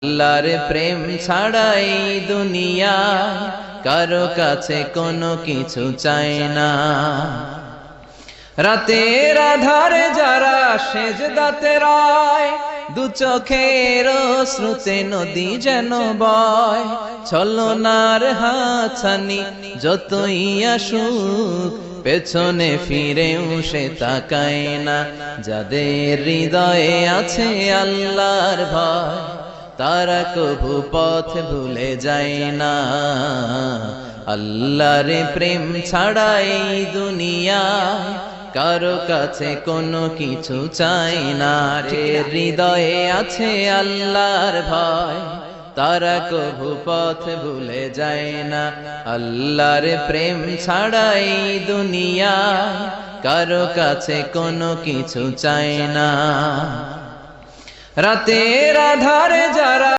আল্লাহর প্রেম ছাড়াই দুনিয়ায় কারো কাছে কোনো কিছু চায় না। রাতের আধারে যারা সেজদাতে রয়, দু চোখের শ্রুতে নদী যেন বয়। ছলনার হাতছানি যতই আসুক, পেছনে ফিরেও সে তাকায় না। যাদের হৃদয়ে আছে আল্লাহর ভয়, তারা কভু পথ ভুলে যায় না। আল্লাহর প্রেম ছাড়াই দুনিয়ায় কারো কাছে কোনো কিছু চাই না। হৃদয়ে আছে আল্লাহর ভয়, তারা কভু পথ ভুলে যায় না। আল্লাহর প্রেম ছাড়াই দুনিয়ায় কারো কাছে কোনো কিছু চাই না। রাতের আধারে যারা